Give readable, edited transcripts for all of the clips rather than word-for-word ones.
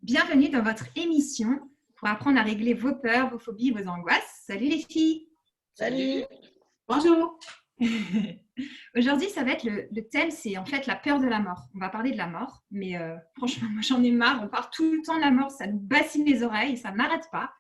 Bienvenue dans votre émission pour apprendre à régler vos peurs, vos phobies, vos angoisses. Salut les filles. Salut. Bonjour. Aujourd'hui, ça va être le thème, c'est en fait la peur de la mort. On va parler de la mort, mais franchement, moi j'en ai marre. On parle tout le temps de la mort, ça nous bassine les oreilles, ça ne m'arrête pas.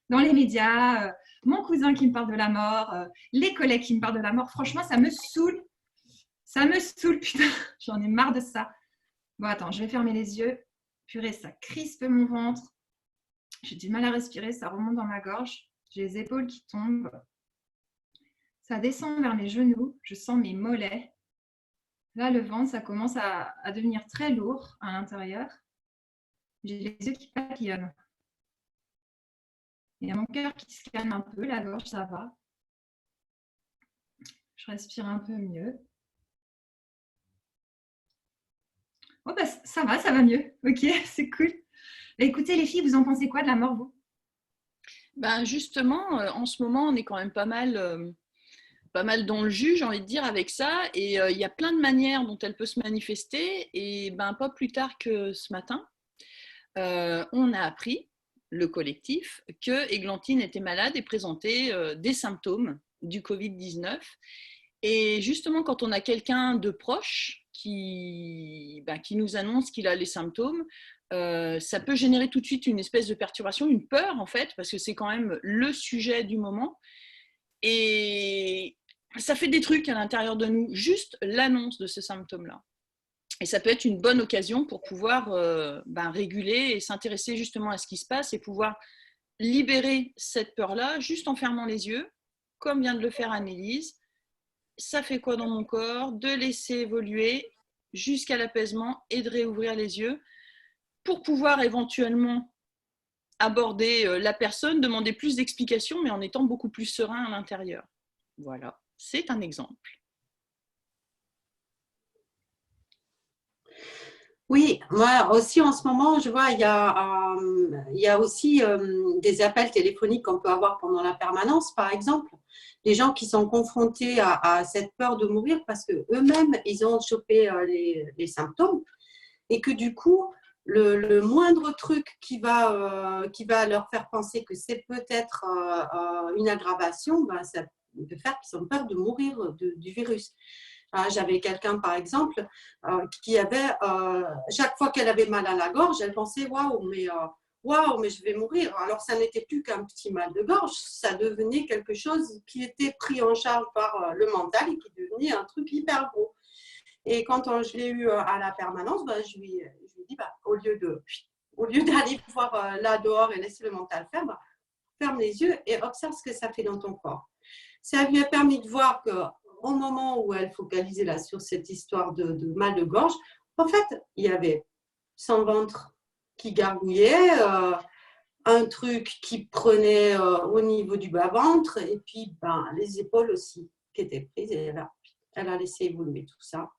Dans les médias, mon cousin qui me parle de la mort, les collègues qui me parlent de la mort, franchement, ça me saoule. Ça me saoule, putain, j'en ai marre de ça. Bon, attends, je vais fermer les yeux. Purée, ça crispe mon ventre. J'ai du mal à respirer, ça remonte dans ma gorge. J'ai les épaules qui tombent. Ça descend vers mes genoux. Je sens mes mollets. Là, le ventre, ça commence à devenir très lourd à l'intérieur. J'ai les yeux qui papillonnent. Il y a mon cœur qui se calme un peu. La gorge, ça va. Je respire un peu mieux. Oh bah, ça va mieux. Ok, c'est cool. Écoutez, les filles, vous en pensez quoi de la mort, vous? Ben justement, en ce moment, on est quand même pas mal dans le jus, j'ai envie de dire, avec ça. Et il y a plein de manières dont elle peut se manifester. Et ben, pas plus tard que ce matin, on a appris, le collectif, que Églantine était malade et présentait des symptômes du Covid-19. Et justement, quand on a quelqu'un de proche qui nous annonce qu'il a les symptômes, ça peut générer tout de suite une espèce de perturbation, une peur en fait, parce que c'est quand même le sujet du moment. Et ça fait des trucs à l'intérieur de nous, juste l'annonce de ce symptôme-là. Et ça peut être une bonne occasion pour pouvoir réguler et s'intéresser justement à ce qui se passe et pouvoir libérer cette peur-là juste en fermant les yeux, comme vient de le faire Annelise. Ça fait quoi dans mon corps? De laisser évoluer jusqu'à l'apaisement et de réouvrir les yeux pour pouvoir éventuellement aborder la personne, demander plus d'explications, mais en étant beaucoup plus serein à l'intérieur. Voilà, c'est un exemple. Oui, moi aussi en ce moment, je vois, il y a aussi des appels téléphoniques qu'on peut avoir pendant la permanence, par exemple. Des gens qui sont confrontés à cette peur de mourir parce qu'eux-mêmes, ils ont chopé les symptômes et que du coup, le moindre truc qui va leur faire penser que c'est peut-être une aggravation, ben, ça peut faire qu'ils ont peur de mourir du virus. J'avais quelqu'un, par exemple, qui avait, chaque fois qu'elle avait mal à la gorge, elle pensait waouh, mais je vais mourir. Alors, ça n'était plus qu'un petit mal de gorge, ça devenait quelque chose qui était pris en charge par le mental et qui devenait un truc hyper gros. Et quand je l'ai eu à la permanence, je lui ai dit, au lieu d'aller voir là dehors et laisser le mental faire, ferme les yeux et observe ce que ça fait dans ton corps. Ça lui a permis de voir que au moment où elle focalisait là sur cette histoire de mal de gorge, en fait, il y avait son ventre qui gargouillait, un truc qui prenait au niveau du bas-ventre, et puis les épaules aussi qui étaient prises. Et elle a laissé évoluer tout ça.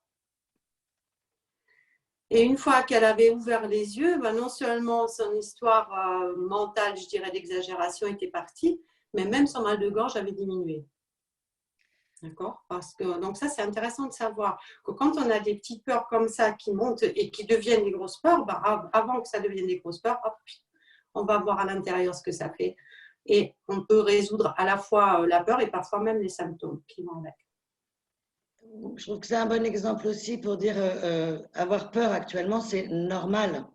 Et une fois qu'elle avait ouvert les yeux, non seulement son histoire mentale, je dirais, d'exagération était partie, mais même son mal de gorge avait diminué. D'accord? Donc ça, c'est intéressant de savoir que quand on a des petites peurs comme ça qui montent et qui deviennent des grosses peurs, avant que ça devienne des grosses peurs, hop, on va voir à l'intérieur ce que ça fait. Et on peut résoudre à la fois la peur et parfois même les symptômes qui vont avec. Je trouve que c'est un bon exemple aussi pour dire avoir peur actuellement, c'est normal.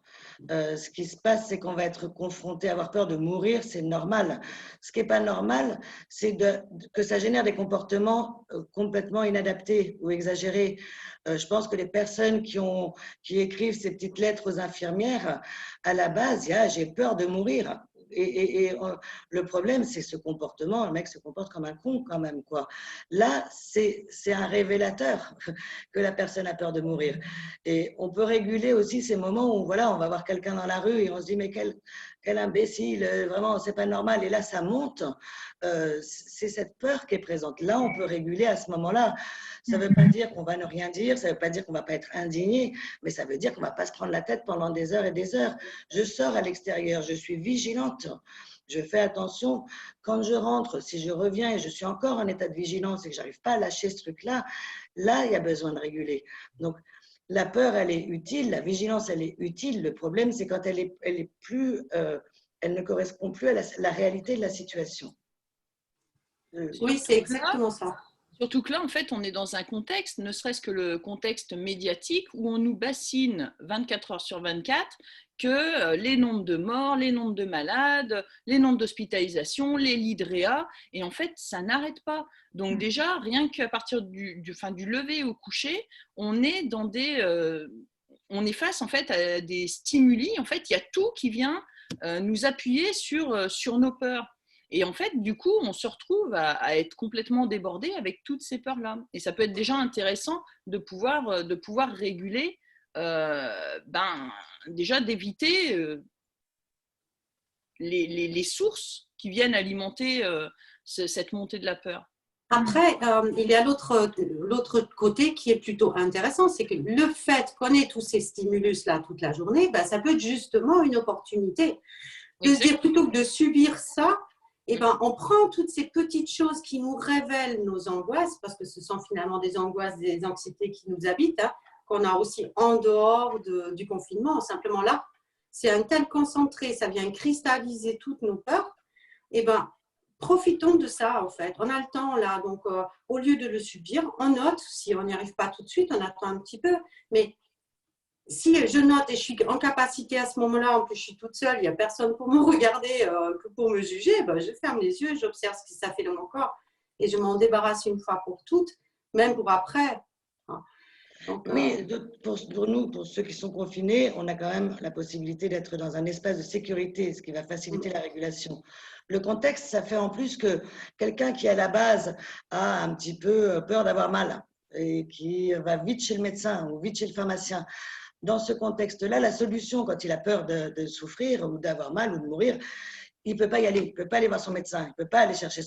Ce qui se passe, c'est qu'on va être confronté à avoir peur de mourir, c'est normal. Ce qui n'est pas normal, c'est que ça génère des comportements complètement inadaptés ou exagérés. Je pense que les personnes qui écrivent ces petites lettres aux infirmières, à la base, j'ai peur de mourir. Et le problème, c'est ce comportement. Le mec se comporte comme un con quand même, quoi. Là, c'est un révélateur que la personne a peur de mourir. Et on peut réguler aussi ces moments où, voilà, on va voir quelqu'un dans la rue et on se dit, mais quel imbécile, vraiment, c'est pas normal. Et là, ça monte. C'est cette peur qui est présente. Là, on peut réguler à ce moment-là. Ça ne veut pas dire qu'on va ne rien dire, ça ne veut pas dire qu'on ne va pas être indigné, mais ça veut dire qu'on ne va pas se prendre la tête pendant des heures et des heures. Je sors à l'extérieur, je suis vigilante, je fais attention. Quand je rentre, si je reviens et je suis encore en état de vigilance et que je n'arrive pas à lâcher ce truc-là, là, il y a besoin de réguler. Donc, La peur, elle est utile, la vigilance, elle est utile. Le problème, c'est quand elle est plus, elle ne correspond plus à la réalité de la situation. Oui, c'est exactement ça. Surtout que là, en fait, on est dans un contexte, ne serait-ce que le contexte médiatique, où on nous bassine 24 heures sur 24 que les nombres de morts, les nombres de malades, les nombres d'hospitalisations, les lits de réa, et en fait, ça n'arrête pas. Donc déjà, rien qu'à partir du lever au coucher, on est dans on est face en fait à des stimuli. En fait, il y a tout qui vient nous appuyer sur nos peurs. Et en fait, du coup, on se retrouve à être complètement débordé avec toutes ces peurs-là. Et ça peut être déjà intéressant de pouvoir réguler, déjà d'éviter les sources qui viennent alimenter cette montée de la peur. Après, il y a l'autre côté qui est plutôt intéressant, c'est que le fait qu'on ait tous ces stimulus-là toute la journée, ben, ça peut être justement une opportunité de se dire, plutôt que de subir ça, eh ben, on prend toutes ces petites choses qui nous révèlent nos angoisses, parce que ce sont finalement des angoisses, des anxiétés qui nous habitent, hein, qu'on a aussi en dehors du confinement. Simplement là, c'est un tel concentré, ça vient cristalliser toutes nos peurs. Eh ben, profitons de ça, en fait. On a le temps là, donc au lieu de le subir, on note. Si on n'y arrive pas tout de suite, on attend un petit peu. Mais si je note et je suis en capacité à ce moment-là, en plus je suis toute seule, il n'y a personne pour me regarder, que pour me juger, ben, je ferme les yeux, j'observe ce que ça fait dans mon corps et je m'en débarrasse une fois pour toutes, même pour après. Donc, oui, pour nous, pour ceux qui sont confinés, on a quand même la possibilité d'être dans un espace de sécurité, ce qui va faciliter la régulation. Le contexte, ça fait en plus que quelqu'un qui à la base a un petit peu peur d'avoir mal et qui va vite chez le médecin ou vite chez le pharmacien. Dans ce contexte-là, la solution, quand il a peur de souffrir ou d'avoir mal ou de mourir, il ne peut pas y aller, il ne peut pas aller voir son médecin, il ne peut pas aller chercher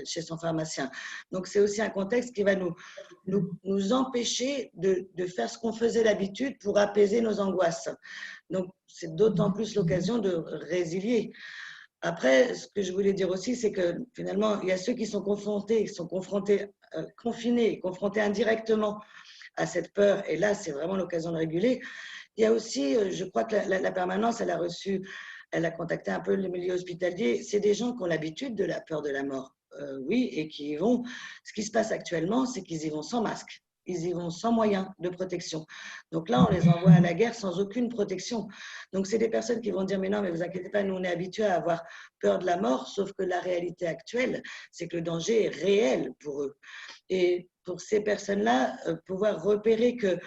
chez son pharmacien. Donc, c'est aussi un contexte qui va nous empêcher de faire ce qu'on faisait d'habitude pour apaiser nos angoisses. Donc, c'est d'autant plus l'occasion de résilier. Après, ce que je voulais dire aussi, c'est que finalement, il y a ceux qui sont confrontés, confinés, confrontés indirectement à cette peur, et là, c'est vraiment l'occasion de réguler. Il y a aussi, je crois que la permanence, elle a contacté un peu le milieu hospitalier. C'est des gens qui ont l'habitude de la peur de la mort, oui, et qui y vont. Ce qui se passe actuellement, c'est qu'ils y vont sans masque. Ils y vont sans moyens de protection. Donc là, on les envoie à la guerre sans aucune protection. Donc, c'est des personnes qui vont dire, mais non, mais vous inquiétez pas, nous, on est habitués à avoir peur de la mort, sauf que la réalité actuelle, c'est que le danger est réel pour eux. Et pour ces personnes-là, pouvoir repérer que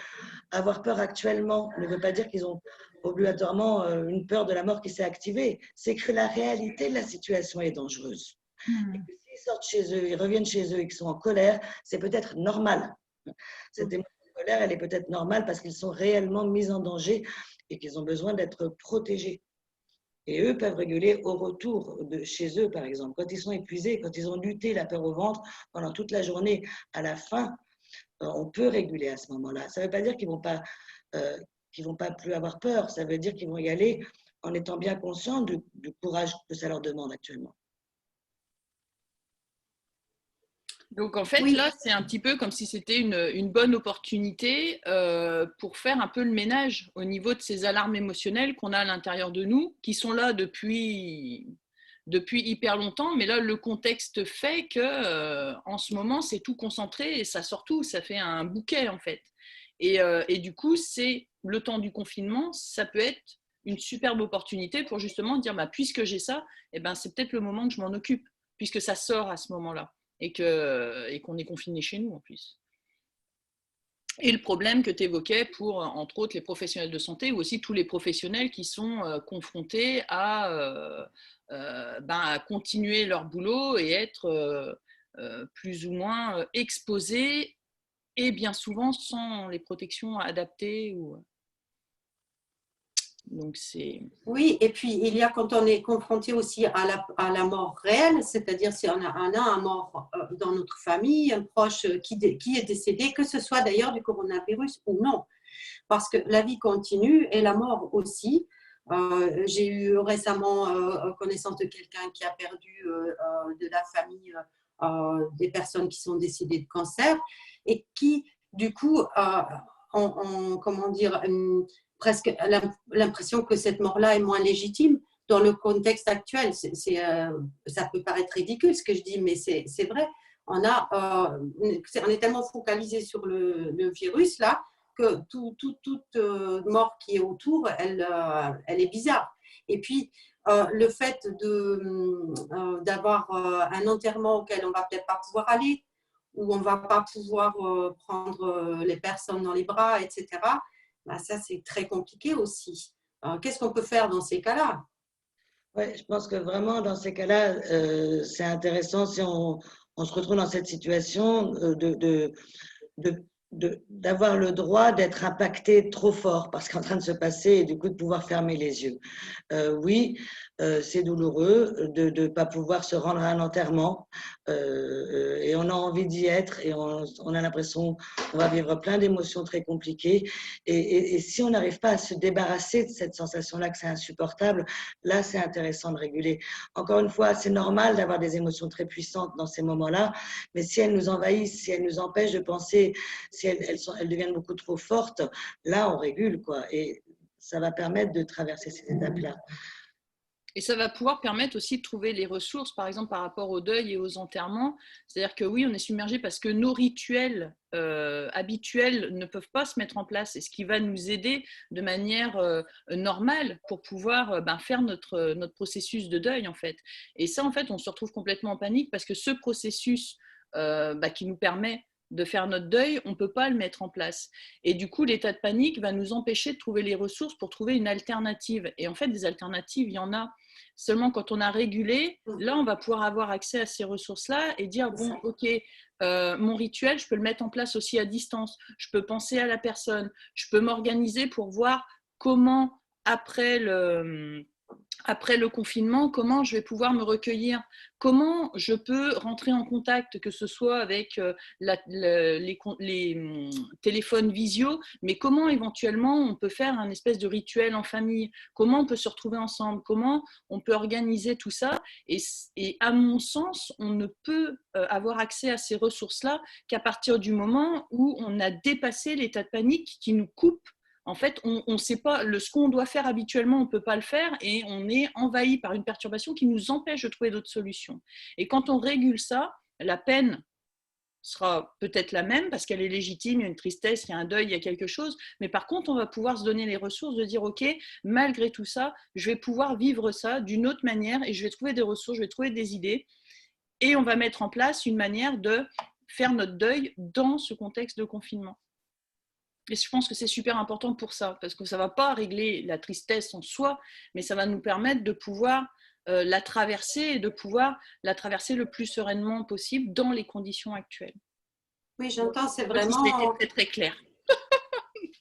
avoir peur actuellement ne veut pas dire qu'ils ont obligatoirement une peur de la mort qui s'est activée. C'est que la réalité de la situation est dangereuse. Et que s'ils sortent chez eux, ils reviennent chez eux et qu'ils sont en colère, c'est peut-être normal. Cette émotion de colère, elle est peut-être normale parce qu'ils sont réellement mis en danger et qu'ils ont besoin d'être protégés. Et eux peuvent réguler au retour de chez eux, par exemple. Quand ils sont épuisés, quand ils ont lutté la peur au ventre pendant toute la journée, à la fin, on peut réguler à ce moment-là. Ça ne veut pas dire qu'ils ne vont pas plus avoir peur. Ça veut dire qu'ils vont y aller en étant bien conscients du courage que ça leur demande actuellement. Donc en fait, Oui. là, c'est un petit peu comme si c'était une bonne opportunité pour faire un peu le ménage au niveau de ces alarmes émotionnelles qu'on a à l'intérieur de nous, qui sont là depuis hyper longtemps, mais là, le contexte fait que en ce moment, c'est tout concentré et ça sort tout, ça fait un bouquet en fait. Et du coup, c'est le temps du confinement, ça peut être une superbe opportunité pour justement dire, bah, puisque j'ai ça, eh ben, c'est peut-être le moment que je m'en occupe, puisque ça sort à ce moment-là. Et qu'on est confiné chez nous en plus. Et le problème que tu évoquais pour, entre autres, les professionnels de santé ou aussi tous les professionnels qui sont confrontés à continuer leur boulot et être plus ou moins exposés et bien souvent sans les protections adaptées. Donc c'est... Oui, et puis il y a quand on est confronté aussi à la mort réelle, c'est-à-dire si on a un mort dans notre famille, un proche qui est décédé, que ce soit d'ailleurs du coronavirus ou non, parce que la vie continue et la mort aussi. J'ai eu récemment connaissance de quelqu'un qui a perdu de la famille des personnes qui sont décédées de cancer et qui, du coup, comment dire, presque l'impression que cette mort-là est moins légitime dans le contexte actuel. Ça peut paraître ridicule ce que je dis, mais c'est vrai. On est tellement focalisé sur le virus là que toute mort qui est autour, elle est bizarre. Et puis, le fait d'avoir un enterrement auquel on ne va peut-être pas pouvoir aller, où on ne va pas pouvoir prendre les personnes dans les bras, etc., bah, ça, c'est très compliqué aussi. Qu'est-ce qu'on peut faire dans ces cas-là? Oui, je pense que vraiment, dans ces cas-là, c'est intéressant si on se retrouve dans cette situation d'avoir le droit d'être impacté trop fort par ce qui est en train de se passer et du coup de pouvoir fermer les yeux. Oui, c'est douloureux de ne pas pouvoir se rendre à un enterrement et on a envie d'y être et on a l'impression qu'on va vivre plein d'émotions très compliquées et si on n'arrive pas à se débarrasser de cette sensation-là que c'est insupportable, là c'est intéressant de réguler. Encore une fois, c'est normal d'avoir des émotions très puissantes dans ces moments-là, mais si elles nous envahissent, si elles nous empêchent de penser, si elles deviennent beaucoup trop fortes, là on régule quoi et ça va permettre de traverser ces étapes-là. Et ça va pouvoir permettre aussi de trouver les ressources, par exemple par rapport au deuil et aux enterrements. C'est-à-dire que oui, on est submergé parce que nos rituels habituels ne peuvent pas se mettre en place. Et ce qui va nous aider de manière normale pour pouvoir faire notre processus de deuil, en fait. Et ça, en fait, on se retrouve complètement en panique parce que ce processus qui nous permet de faire notre deuil, on ne peut pas le mettre en place. Et du coup, l'état de panique va nous empêcher de trouver les ressources pour trouver une alternative. Et en fait, des alternatives, il y en a. Seulement, quand on a régulé, là, on va pouvoir avoir accès à ces ressources-là et dire, bon, ok, mon rituel, je peux le mettre en place aussi à distance. Je peux penser à la personne. Je peux m'organiser pour voir comment, après le confinement, comment je vais pouvoir me recueillir, comment je peux rentrer en contact, que ce soit avec les téléphones visio, mais comment éventuellement on peut faire un espèce de rituel en famille, comment on peut se retrouver ensemble, comment on peut organiser tout ça. Et à mon sens, on ne peut avoir accès à ces ressources-là qu'à partir du moment où on a dépassé l'état de panique qui nous coupe. En fait, on ne sait pas, ce qu'on doit faire habituellement, on ne peut pas le faire et on est envahi par une perturbation qui nous empêche de trouver d'autres solutions. Et quand on régule ça, la peine sera peut-être la même parce qu'elle est légitime, il y a une tristesse, il y a un deuil, il y a quelque chose. Mais par contre, on va pouvoir se donner les ressources de dire, ok, malgré tout ça, je vais pouvoir vivre ça d'une autre manière et je vais trouver des ressources, je vais trouver des idées et on va mettre en place une manière de faire notre deuil dans ce contexte de confinement. Et je pense que c'est super important pour ça, parce que ça ne va pas régler la tristesse en soi, mais ça va nous permettre de pouvoir la traverser et de pouvoir la traverser le plus sereinement possible dans les conditions actuelles. Oui, j'entends, c'est vraiment… vraiment… C'était très, très clair.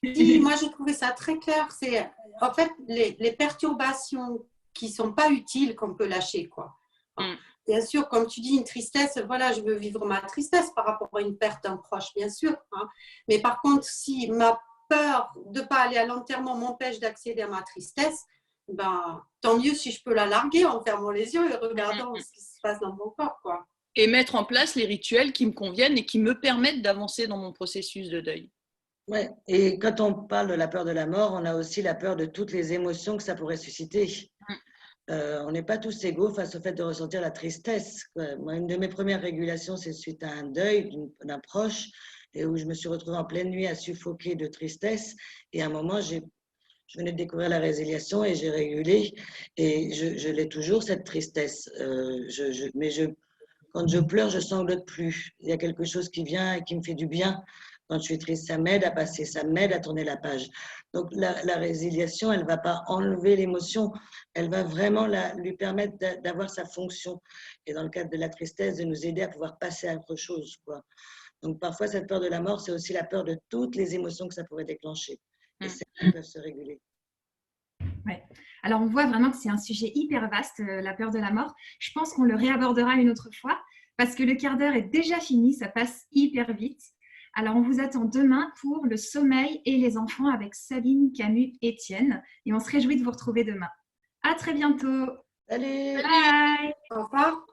Oui, moi j'ai trouvé ça très clair. C'est en fait les perturbations qui ne sont pas utiles qu'on peut lâcher, quoi. Bien sûr, comme tu dis, une tristesse, voilà, je veux vivre ma tristesse par rapport à une perte d'un proche, bien sûr. Mais par contre, si ma peur de ne pas aller à l'enterrement m'empêche d'accéder à ma tristesse, ben, tant mieux si je peux la larguer en fermant les yeux et regardant ce qui se passe dans mon corps, quoi. Et mettre en place les rituels qui me conviennent et qui me permettent d'avancer dans mon processus de deuil. Ouais. Et quand on parle de la peur de la mort, on a aussi la peur de toutes les émotions que ça pourrait susciter. On n'est pas tous égaux face au fait de ressentir la tristesse. Moi, une de mes premières régulations, c'est suite à un deuil d'un proche et où je me suis retrouvée en pleine nuit à suffoquer de tristesse. Et à un moment, je venais de découvrir la résiliation et j'ai régulé. Et je l'ai toujours, cette tristesse. Quand je pleure, je sanglote plus. Il y a quelque chose qui vient et qui me fait du bien. Quand je suis triste, ça m'aide à passer, ça m'aide à tourner la page. Donc, la résiliation, elle ne va pas enlever l'émotion, elle va vraiment lui permettre d'avoir sa fonction. Et dans le cadre de la tristesse, de nous aider à pouvoir passer à autre chose, quoi. Donc, parfois, cette peur de la mort, c'est aussi la peur de toutes les émotions que ça pourrait déclencher. Et celles-là peuvent se réguler. Ouais. Alors, on voit vraiment que c'est un sujet hyper vaste, la peur de la mort. Je pense qu'on le réabordera une autre fois parce que le quart d'heure est déjà fini, ça passe hyper vite. Alors, on vous attend demain pour le sommeil et les enfants avec Sabine, Camus, Étienne. Et on se réjouit de vous retrouver demain. À très bientôt. Salut. Bye. Au revoir.